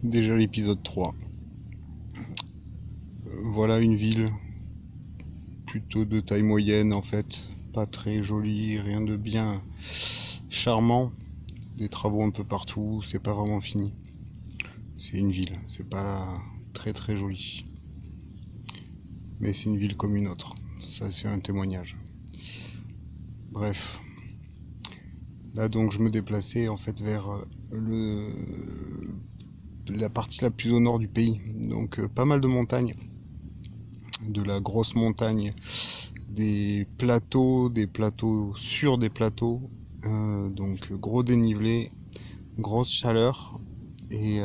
Déjà l'épisode 3. Voilà une ville plutôt de taille moyenne en fait, pas très jolie, rien de bien charmant, des travaux un peu partout, c'est pas vraiment fini. C'est une ville, c'est pas très très joli. Mais c'est une ville comme une autre, ça c'est un témoignage. Bref, là donc je me déplaçais en fait vers la partie la plus au nord du pays, donc pas mal de montagnes, de la grosse montagne, des plateaux sur des plateaux, donc gros dénivelé, grosse chaleur, et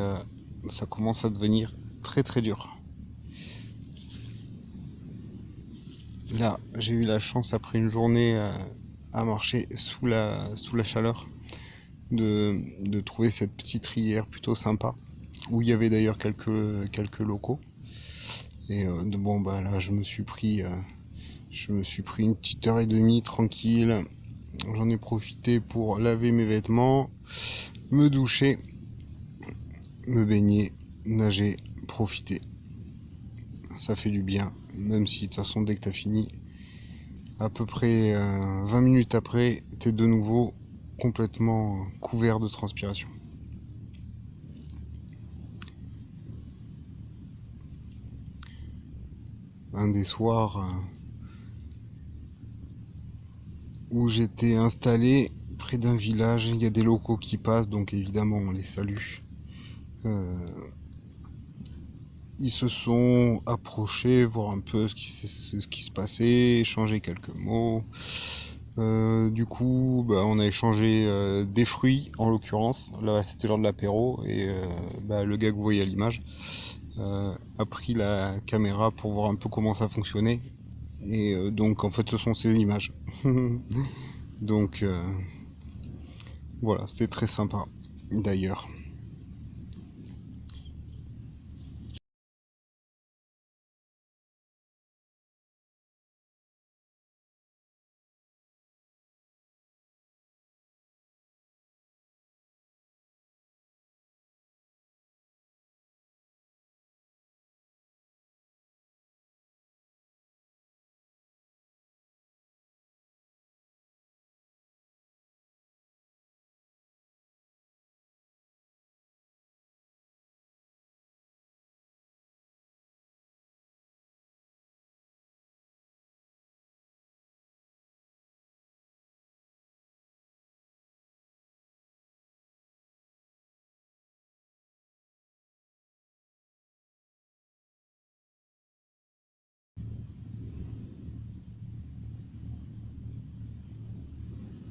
ça commence à devenir très très dur. Là, j'ai eu la chance après une journée à marcher sous la chaleur de trouver cette petite rivière plutôt sympa, où il y avait d'ailleurs quelques locaux. Et bon bah là je me suis pris une petite heure et demie tranquille. J'en ai profité pour laver mes vêtements, me doucher, me baigner, nager, profiter. Ça fait du bien, même si de toute façon dès que t'as fini, à peu près 20 minutes après, t'es de nouveau complètement couvert de transpiration. Un des soirs où j'étais installé près d'un village, il y a des locaux qui passent, donc évidemment on les salue. Euh, Ils se sont approchés, voir un peu ce qui se passait, échanger quelques mots. Du coup, bah, on a échangé des fruits, en l'occurrence. Là, c'était lors de l'apéro, et bah, le gars que vous voyez à l'image a pris la caméra pour voir un peu comment ça fonctionnait. Et donc, en fait, ce sont ces images. Donc, voilà, c'était très sympa, d'ailleurs.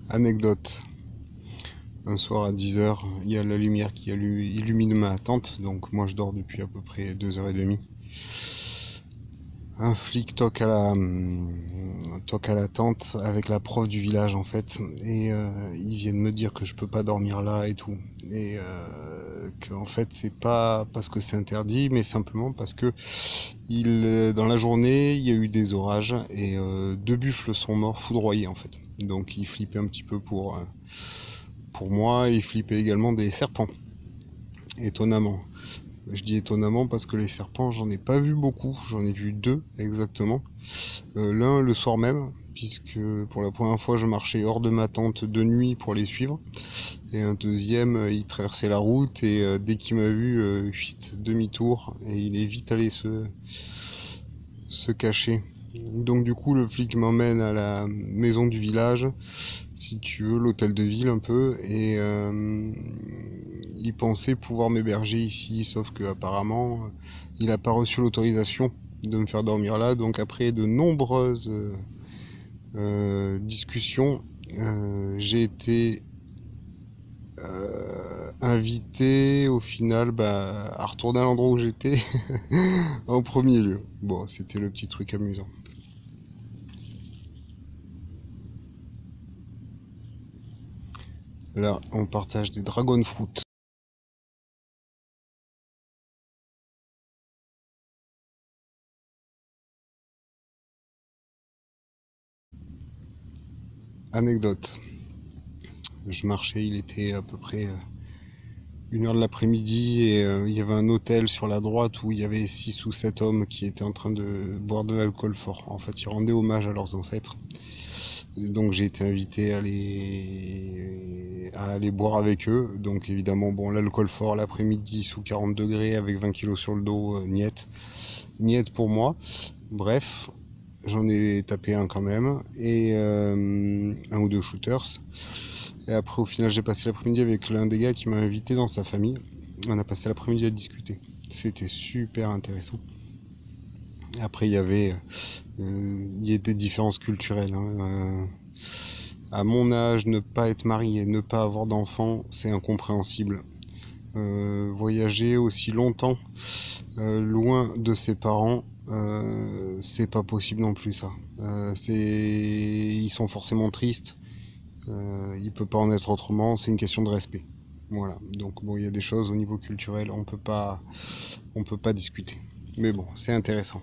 Anecdote. Un soir à 10 h, il y a la lumière qui illumine ma tente, donc moi je dors depuis à peu près 2 h 30. Un flic toque à la tente avec la prof du village en fait, et ils viennent me dire que je peux pas dormir là et tout. Et que en fait c'est pas parce que c'est interdit, mais simplement parce que dans la journée il y a eu des orages, et 2 buffles sont morts foudroyés en fait. Donc il flippait un petit peu pour moi, et il flippait également des serpents, étonnamment. Je dis étonnamment parce que les serpents, j'en ai pas vu beaucoup, j'en ai vu 2 exactement. L'un le soir même, puisque pour la première fois je marchais hors de ma tente de nuit pour les suivre. Et un deuxième, il traversait la route, et dès qu'il m'a vu, demi-tour, et il est vite allé se cacher. Donc du coup le flic m'emmène à la maison du village, si tu veux, l'hôtel de ville un peu, et il pensait pouvoir m'héberger ici, sauf que apparemment il n'a pas reçu l'autorisation de me faire dormir là. Donc après de nombreuses discussions, j'ai été invité au final, bah, à retourner à l'endroit où j'étais en premier lieu. Bon, c'était le petit truc amusant. Là, on partage des dragon fruit. Anecdote. Je marchais, il était à peu près 1 heure de l'après-midi et il y avait un hôtel sur la droite où il y avait 6 ou 7 hommes qui étaient en train de boire de l'alcool fort. En fait, ils rendaient hommage à leurs ancêtres. Donc j'ai été invité à aller boire avec eux. Donc évidemment, bon, l'alcool fort l'après-midi sous 40 degrés avec 20 kilos sur le dos, niette. Niette pour moi. Bref, j'en ai tapé un quand même. Et un ou deux shooters. Et après, au final, j'ai passé l'après-midi avec l'un des gars qui m'a invité dans sa famille. On a passé l'après-midi à discuter. C'était super intéressant. Et après, il y a des différences culturelles, hein. À mon âge, ne pas être marié, ne pas avoir d'enfants, c'est incompréhensible. Voyager aussi longtemps loin de ses parents, c'est pas possible non plus ça. Ils sont forcément tristes. Il peut pas en être autrement. C'est une question de respect. Voilà. Donc bon, il y a des choses au niveau culturel, on peut pas discuter. Mais bon, c'est intéressant.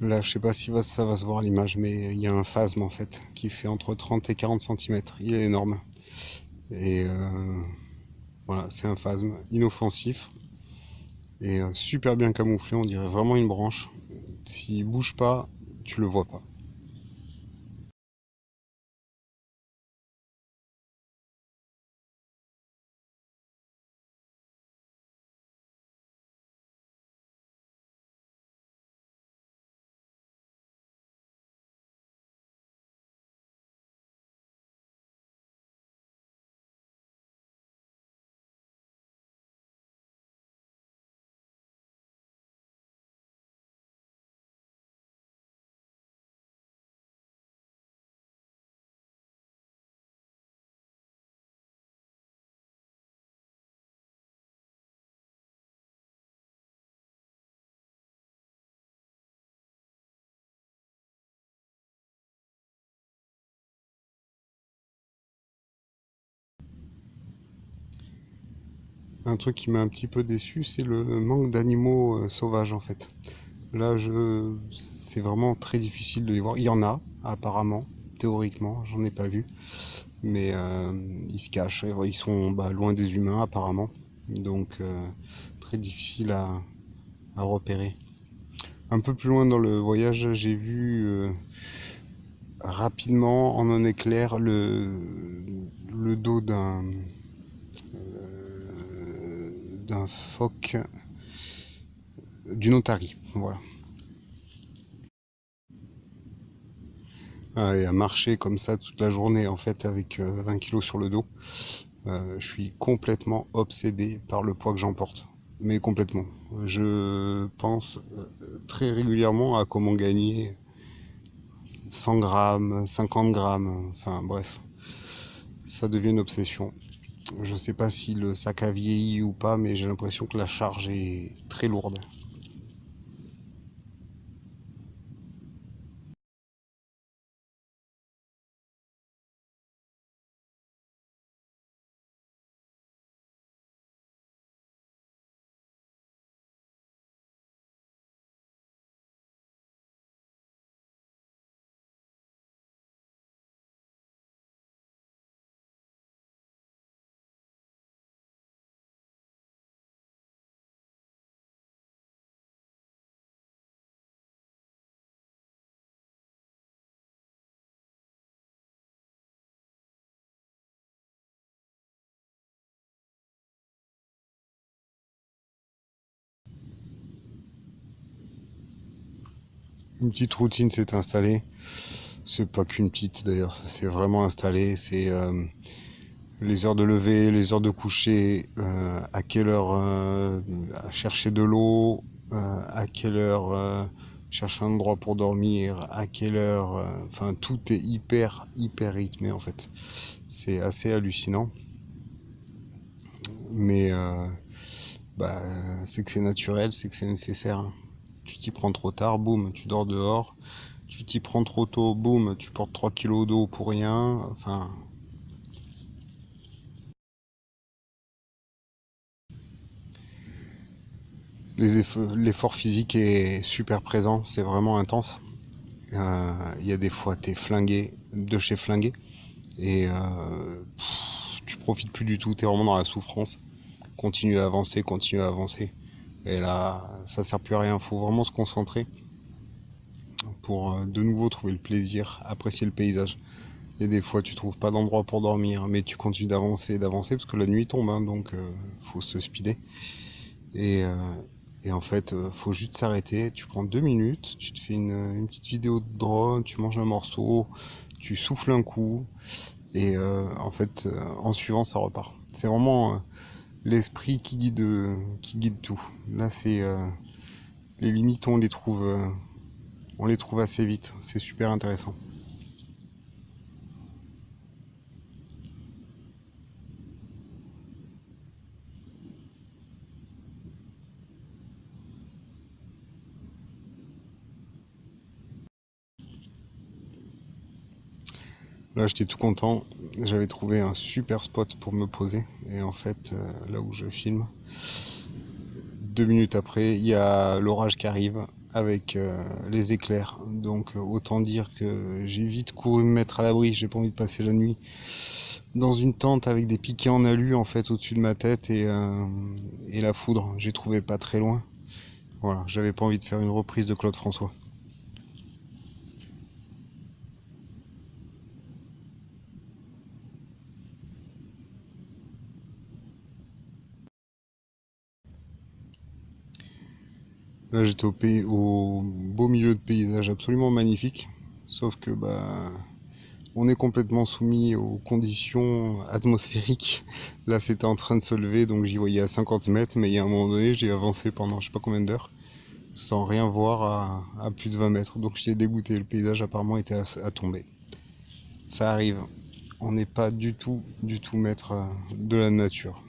Là, je sais pas si ça va se voir à l'image, mais il y a un phasme en fait qui fait entre 30 et 40 centimètres. Il est énorme. Et voilà, c'est un phasme inoffensif et super bien camouflé. On dirait vraiment une branche. S'il bouge pas, tu le vois pas. Un truc qui m'a un petit peu déçu, c'est le manque d'animaux sauvages en fait. Là, c'est vraiment très difficile de les voir. Il y en a, apparemment, théoriquement, j'en ai pas vu, mais ils se cachent. Ils sont loin des humains, apparemment, donc très difficile à repérer. Un peu plus loin dans le voyage, j'ai vu rapidement, en un éclair, le dos d'un phoque, d'une otarie. Voilà. Et à marcher comme ça toute la journée, en fait, avec 20 kilos sur le dos, je suis complètement obsédé par le poids que j'emporte. Mais complètement. Je pense très régulièrement à comment gagner 100 grammes, 50 grammes, enfin bref, ça devient une obsession. Je sais pas si le sac a vieilli ou pas, mais j'ai l'impression que la charge est très lourde. Une petite routine s'est installée. C'est pas qu'une petite d'ailleurs, ça s'est vraiment installé. C'est les heures de lever, les heures de coucher, à quelle heure chercher de l'eau, à quelle heure chercher un endroit pour dormir, à quelle heure, enfin tout est hyper rythmé en fait. C'est assez hallucinant, mais bah, c'est que c'est naturel, c'est que c'est nécessaire, hein. Tu t'y prends trop tard, boum, tu dors dehors. Tu t'y prends trop tôt, boum, tu portes 3 kilos d'eau pour rien. Enfin, l'effort physique est super présent, c'est vraiment intense. Il y a des fois, t'es flingué, de chez flingué, et tu profites plus du tout, t'es vraiment dans la souffrance. Continue à avancer, continue à avancer. Et là, ça sert plus à rien, faut vraiment se concentrer pour de nouveau trouver le plaisir, apprécier le paysage. Et des fois, tu trouves pas d'endroit pour dormir, mais tu continues d'avancer, d'avancer, parce que la nuit tombe, hein, donc faut se speeder. Et, euh, et en fait, faut juste s'arrêter. Tu prends 2 minutes, tu te fais une petite vidéo de drone, tu manges un morceau, tu souffles un coup, et en fait, en suivant, ça repart. C'est vraiment l'esprit qui guide tout. Là, c'est les limites, on les trouve assez vite. C'est super intéressant. Là, j'étais tout content. J'avais trouvé un super spot pour me poser. Et en fait, là où je filme, 2 minutes après, il y a l'orage qui arrive avec les éclairs. Donc autant dire que j'ai vite couru me mettre à l'abri. J'ai pas envie de passer la nuit dans une tente avec des piquets en alu en fait au-dessus de ma tête et la foudre. J'ai trouvé pas très loin. Voilà, j'avais pas envie de faire une reprise de Claude François. Là, j'étais au beau milieu de paysage absolument magnifique. Sauf que bah on est complètement soumis aux conditions atmosphériques. Là, c'était en train de se lever, donc j'y voyais à 50 mètres, mais il y a un moment donné, j'ai avancé pendant je sais pas combien d'heures, sans rien voir à plus de 20 mètres. Donc j'étais dégoûté, le paysage apparemment était à tomber. Ça arrive, on n'est pas du tout maître de la nature.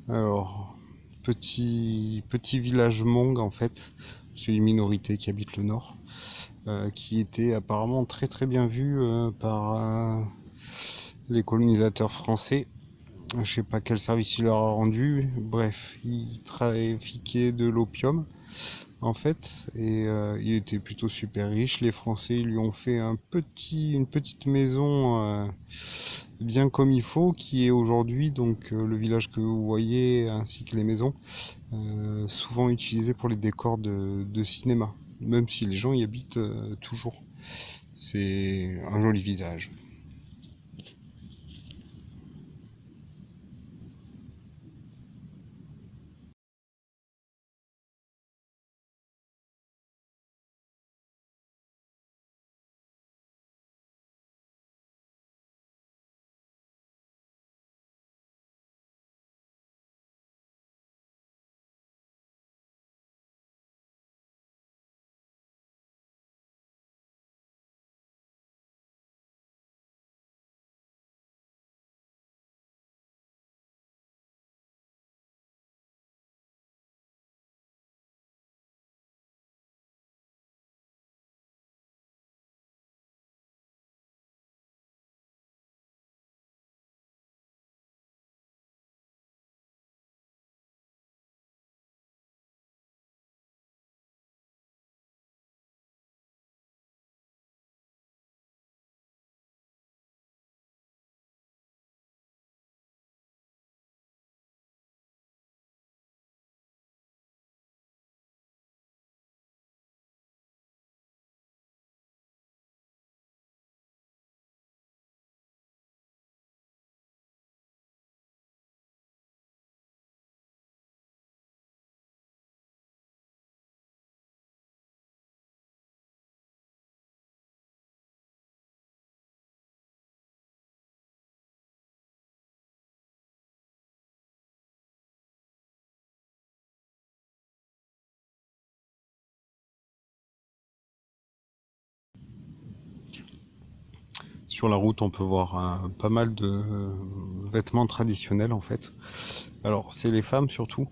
Alors, petit village Hmong en fait, c'est une minorité qui habite le nord, qui était apparemment très bien vu par les colonisateurs français. Je sais pas quel service il leur a rendu. Bref, il trafiquait de l'opium en fait, et il était plutôt super riche. Les Français lui ont fait une petite maison bien comme il faut, qui est aujourd'hui donc le village que vous voyez ainsi que les maisons, souvent utilisé pour les décors de cinéma, même si les gens y habitent toujours. C'est un joli village. Sur la route, on peut voir pas mal de vêtements traditionnels en fait. Alors, c'est les femmes surtout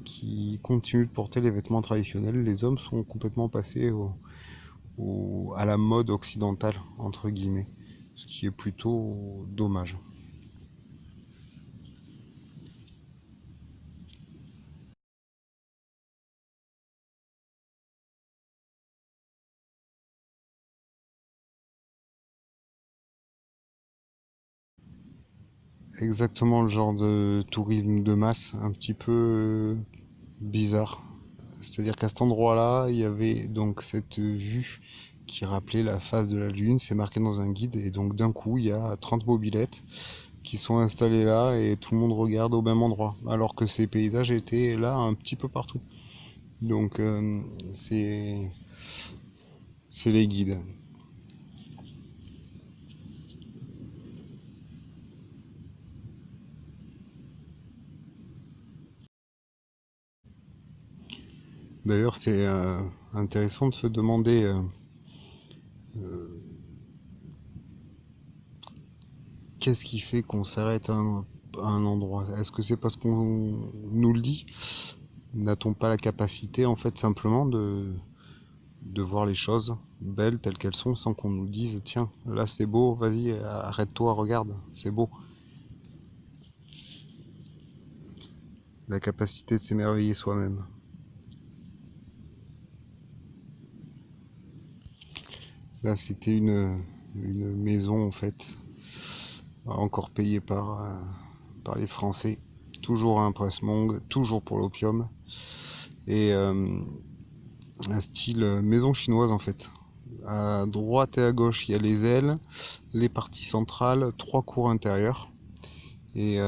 qui continuent de porter les vêtements traditionnels. Les hommes sont complètement passés à la mode occidentale, entre guillemets, ce qui est plutôt dommage. Exactement le genre de tourisme de masse, un petit peu bizarre. C'est-à-dire qu'à cet endroit-là, il y avait donc cette vue qui rappelait la face de la Lune, c'est marqué dans un guide, et donc d'un coup, il y a 30 mobylettes qui sont installées là et tout le monde regarde au même endroit, alors que ces paysages étaient là un petit peu partout. Donc c'est c'est les guides. D'ailleurs, c'est intéressant de se demander qu'est-ce qui fait qu'on s'arrête à un endroit. Est-ce que c'est parce qu'on nous le dit? N'a-t-on pas la capacité, en fait, simplement de voir les choses belles telles qu'elles sont sans qu'on nous dise, tiens, là c'est beau, vas-y, arrête-toi, regarde, c'est beau. La capacité de s'émerveiller soi-même. Là, c'était une maison, en fait, encore payée par les Français. Toujours un presse-mongue, toujours pour l'opium. Et un style maison chinoise, en fait. À droite et à gauche, il y a les ailes, les parties centrales, 3 cours intérieures. Et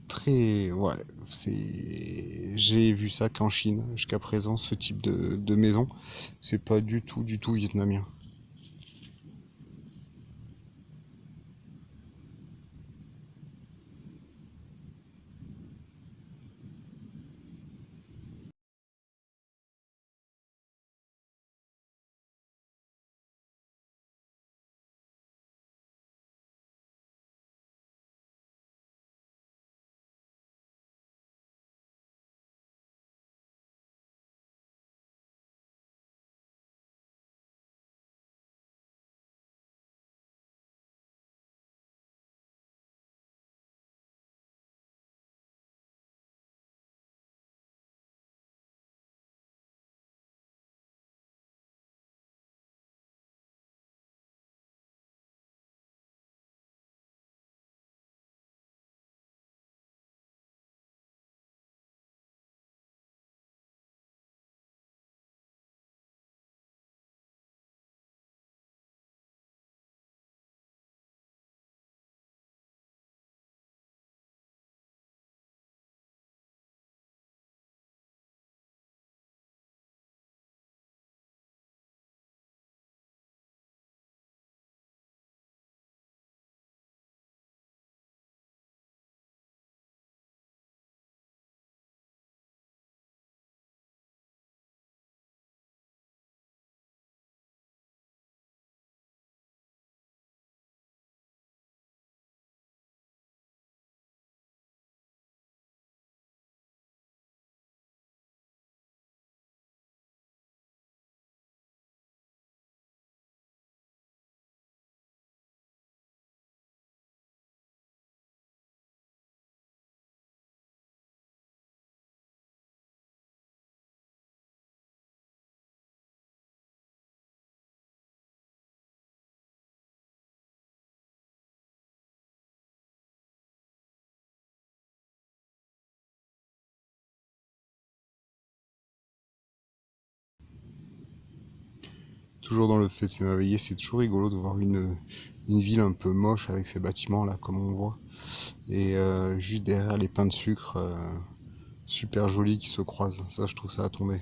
très... Ouais, j'ai vu ça qu'en Chine, jusqu'à présent, ce type de maison. C'est pas du tout vietnamien. Toujours dans le fait de s'émerveiller, c'est toujours rigolo de voir une ville un peu moche avec ses bâtiments là, comme on voit. Et juste derrière les pains de sucre super jolis qui se croisent. Ça, je trouve ça à tomber.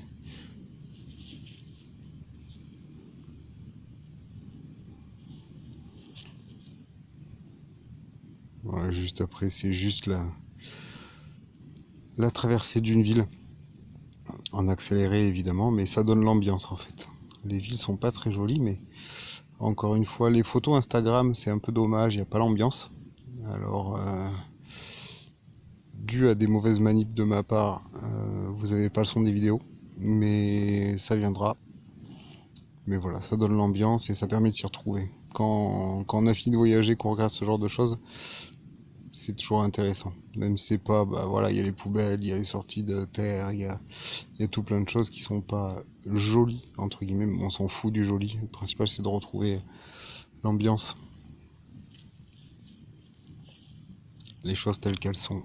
Voilà, juste après, c'est juste la traversée d'une ville. En accéléré évidemment, mais ça donne l'ambiance en fait. Les villes sont pas très jolies, mais Encore une fois, les photos Instagram, c'est un peu dommage, il n'y a pas l'ambiance. Alors, dû à des mauvaises manips de ma part, vous n'avez pas le son des vidéos, mais ça viendra. Mais voilà, ça donne l'ambiance et ça permet de s'y retrouver. Quand on a fini de voyager, qu'on regarde ce genre de choses, c'est toujours intéressant. Même si c'est pas, bah voilà, il y a les poubelles, il y a les sorties de terre, il y a tout plein de choses qui sont pas jolies, entre guillemets, mais on s'en fout du joli. Le principal, c'est de retrouver l'ambiance, les choses telles qu'elles sont.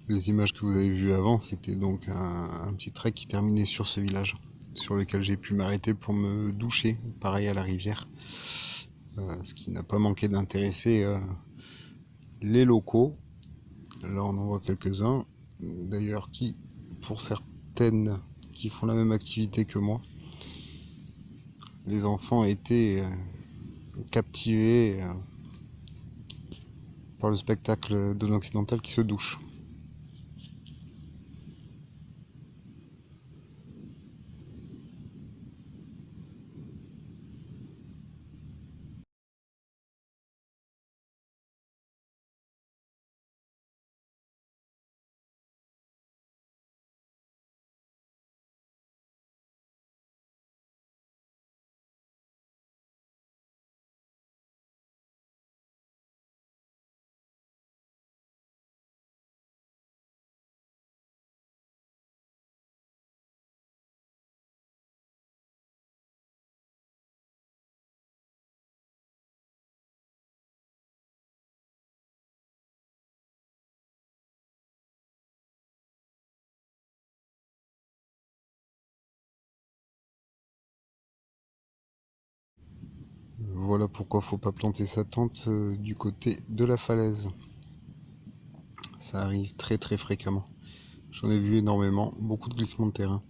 Les images que vous avez vues avant, c'était donc un petit trek qui terminait sur ce village, sur lequel j'ai pu m'arrêter pour me doucher, pareil à la rivière. Ce qui n'a pas manqué d'intéresser les locaux. Là on en voit quelques-uns, d'ailleurs qui, pour certaines qui font la même activité que moi, les enfants étaient captivés par le spectacle de l'occidental qui se douche. Voilà pourquoi faut pas planter sa tente du côté de la falaise. Ça arrive très très fréquemment. J'en ai vu énormément, beaucoup de glissements de terrain.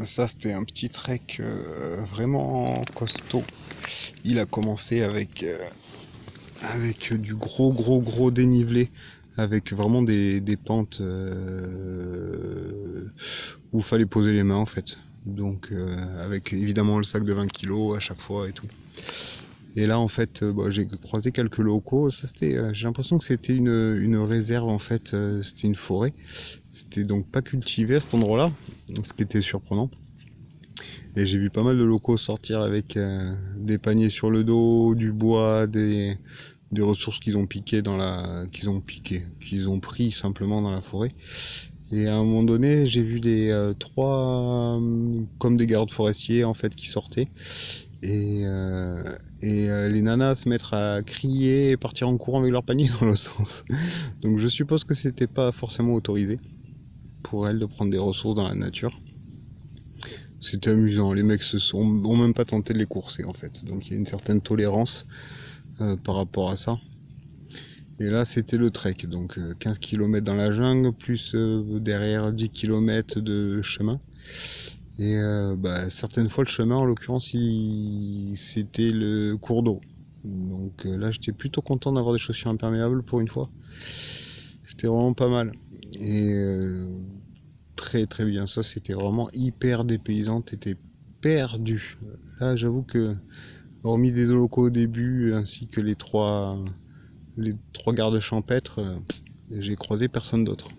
Ça c'était un petit trek vraiment costaud. Il a commencé avec du gros dénivelé, avec vraiment des pentes où il fallait poser les mains en fait. Donc avec évidemment le sac de 20 kg à chaque fois et tout. Et là, en fait, bon, j'ai croisé quelques locaux. Ça, c'était, j'ai l'impression que c'était une réserve, en fait. C'était une forêt. C'était donc pas cultivé à cet endroit-là, ce qui était surprenant. Et j'ai vu pas mal de locaux sortir avec des paniers sur le dos, du bois, des ressources qu'ils ont piquées qu'ils ont pris simplement dans la forêt. Et à un moment donné, j'ai vu trois, comme des gardes forestiers en fait, qui sortaient. Et, euh, les nanas se mettre à crier et partir en courant avec leur panier dans le sens. Donc je suppose que c'était pas forcément autorisé pour elles de prendre des ressources dans la nature. C'était amusant, les mecs ont même pas tenté de les courser en fait. Donc il y a une certaine tolérance par rapport à ça. Et là c'était le trek, donc 15 km dans la jungle, plus derrière 10 km de chemin. Et certaines fois le chemin en l'occurrence c'était le cours d'eau. Donc là j'étais plutôt content d'avoir des chaussures imperméables pour une fois. C'était vraiment pas mal. Et très très bien, ça c'était vraiment hyper dépaysant, t'étais perdu. Là j'avoue que hormis des locaux au début ainsi que les trois gardes champêtres, j'ai croisé personne d'autre.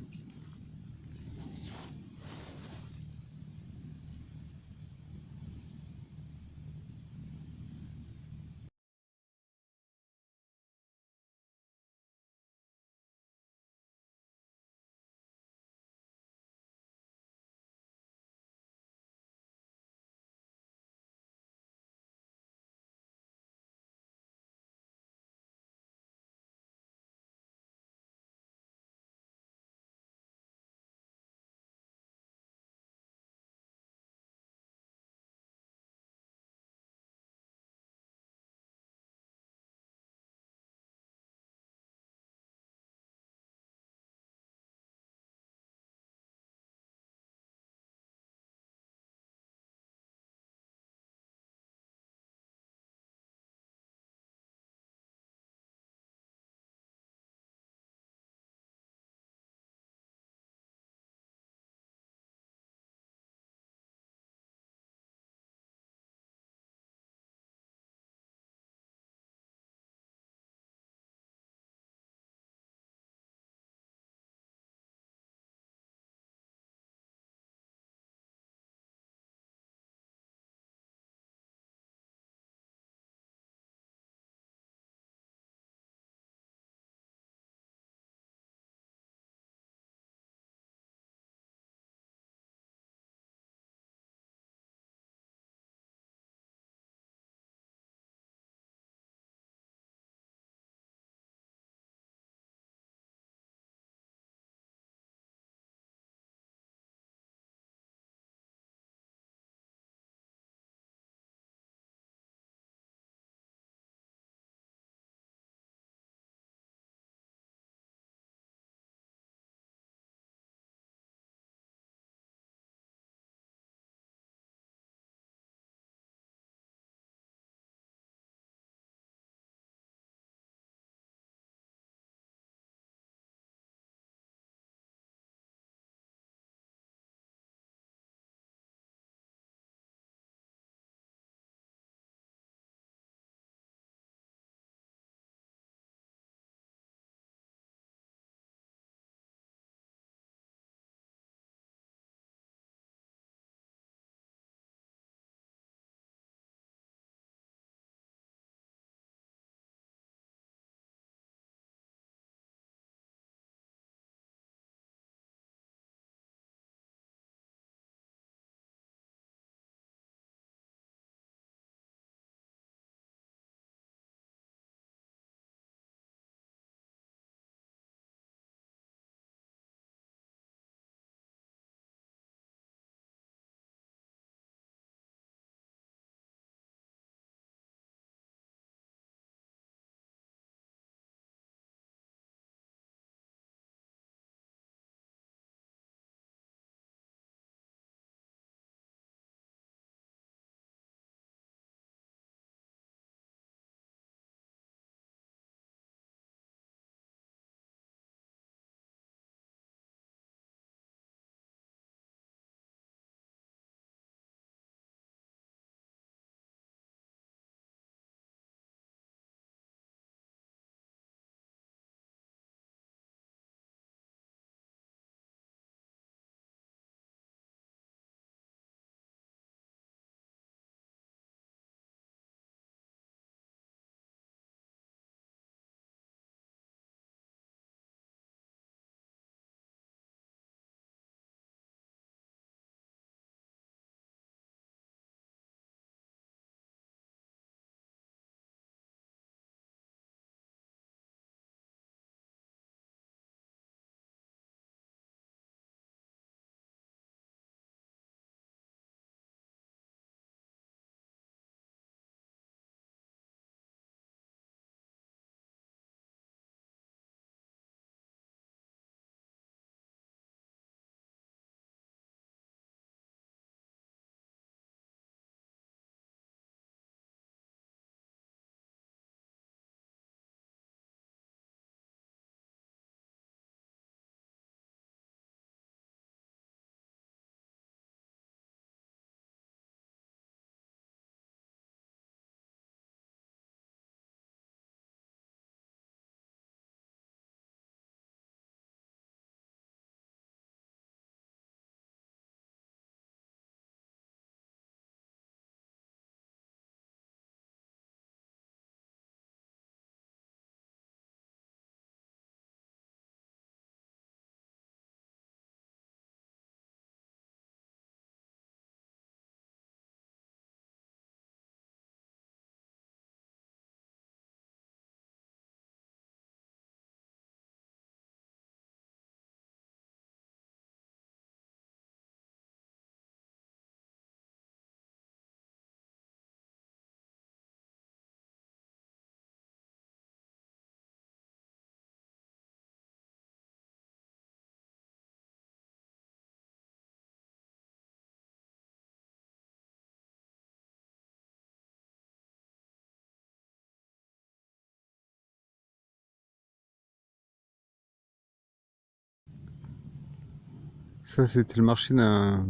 Ça, c'était le marché d'un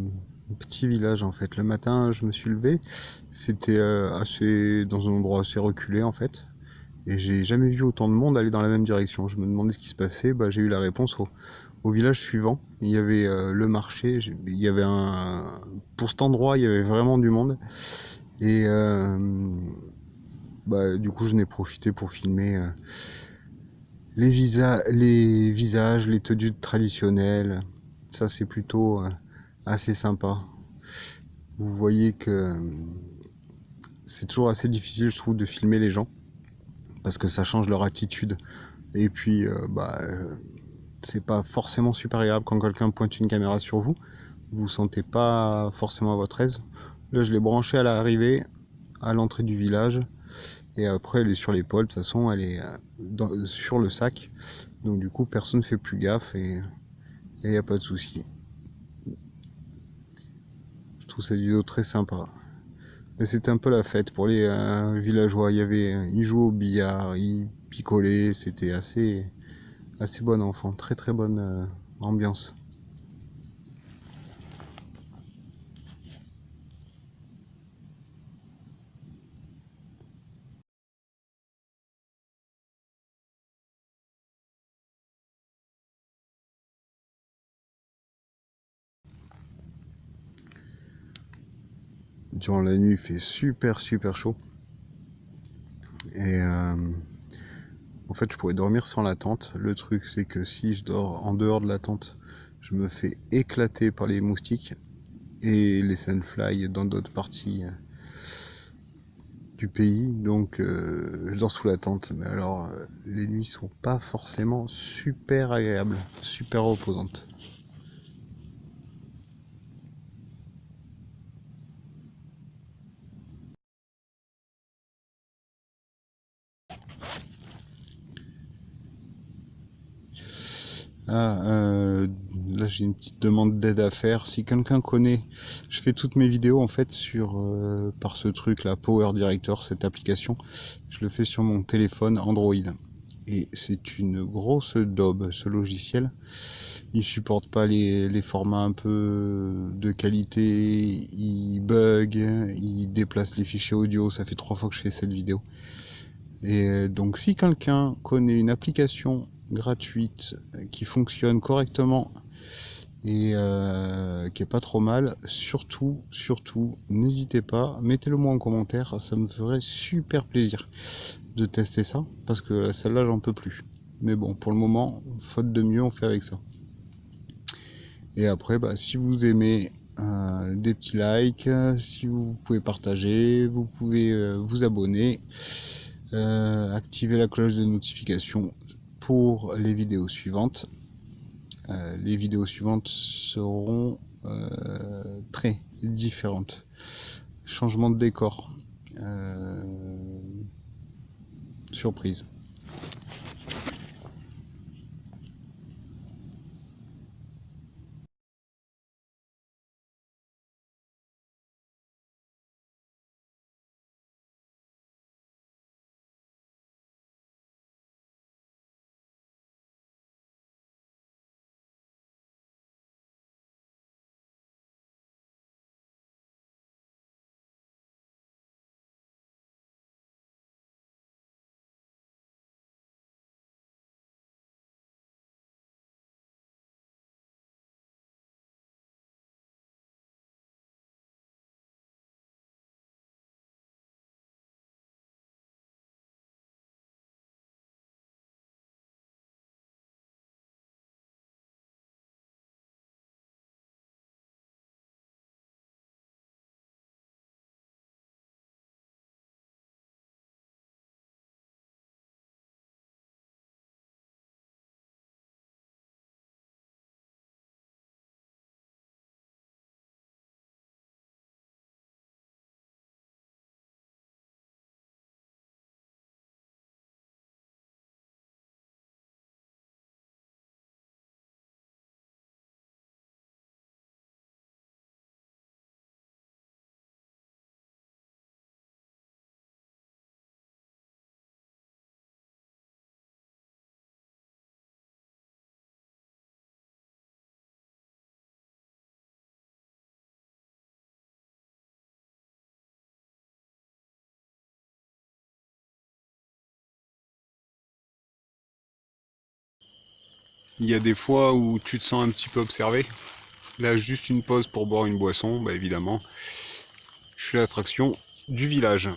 petit village en fait. Le matin, je me suis levé, c'était assez dans un endroit assez reculé en fait, et j'ai jamais vu autant de monde aller dans la même direction. Je me demandais ce qui se passait, bah, j'ai eu la réponse au village suivant. Il y avait le marché, il y avait pour cet endroit, il y avait vraiment du monde, et bah, du coup, je n'ai profité pour filmer les visages, les tenues traditionnelles. Ça, c'est plutôt assez sympa. Vous voyez que c'est toujours assez difficile, je trouve, de filmer les gens parce que ça change leur attitude. Et puis, c'est pas forcément super agréable quand quelqu'un pointe une caméra sur vous. Vous vous sentez pas forcément à votre aise. Là, je l'ai branché à l'arrivée, à l'entrée du village. Et après, elle est sur l'épaule. De toute façon, elle est sur le sac. Donc, du coup, personne ne fait plus gaffe et il n'y a pas de souci. Je trouve cette vidéo très sympa. Et c'était un peu la fête pour les villageois. Ils jouaient au billard, ils picolaient. C'était assez bon enfant. Très très bonne ambiance. Durant la nuit, il fait super super chaud. Et en fait, je pourrais dormir sans la tente. Le truc, c'est que si je dors en dehors de la tente, je me fais éclater par les moustiques et les sandflies dans d'autres parties du pays. Donc, je dors sous la tente. Mais alors, les nuits sont pas forcément super agréables, super reposantes. Ah, là j'ai une petite demande d'aide à faire. Si quelqu'un connaît, je fais toutes mes vidéos en fait par ce truc là, Power Director, cette application. Je le fais sur mon téléphone Android. Et c'est une grosse daube ce logiciel. Il supporte pas les formats un peu de qualité, il bug, il déplace les fichiers audio. Ça fait 3 fois que je fais cette vidéo. Et donc si quelqu'un connaît une application gratuite qui fonctionne correctement et qui est pas trop mal, surtout, n'hésitez pas, mettez-le moi en commentaire, ça me ferait super plaisir de tester ça, parce que celle-là j'en peux plus. Mais bon, pour le moment, faute de mieux, on fait avec ça. Et après, bah, si vous aimez, des petits likes, si vous pouvez partager, vous pouvez vous abonner, activer la cloche de notification pour les vidéos suivantes. Les vidéos suivantes seront très différentes. Changement de décor, surprise. Il y a des fois où tu te sens un petit peu observé. Là, juste une pause pour boire une boisson, bah évidemment, je suis l'attraction du village.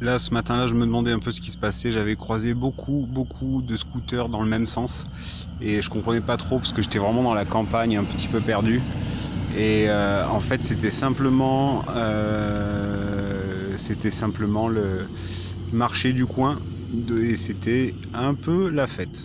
Là, ce matin-là, je me demandais un peu ce qui se passait. J'avais croisé beaucoup de scooters dans le même sens. Et je comprenais pas trop parce que j'étais vraiment dans la campagne, un petit peu perdu. Et en fait, c'était simplement le marché du coin. Et c'était un peu la fête.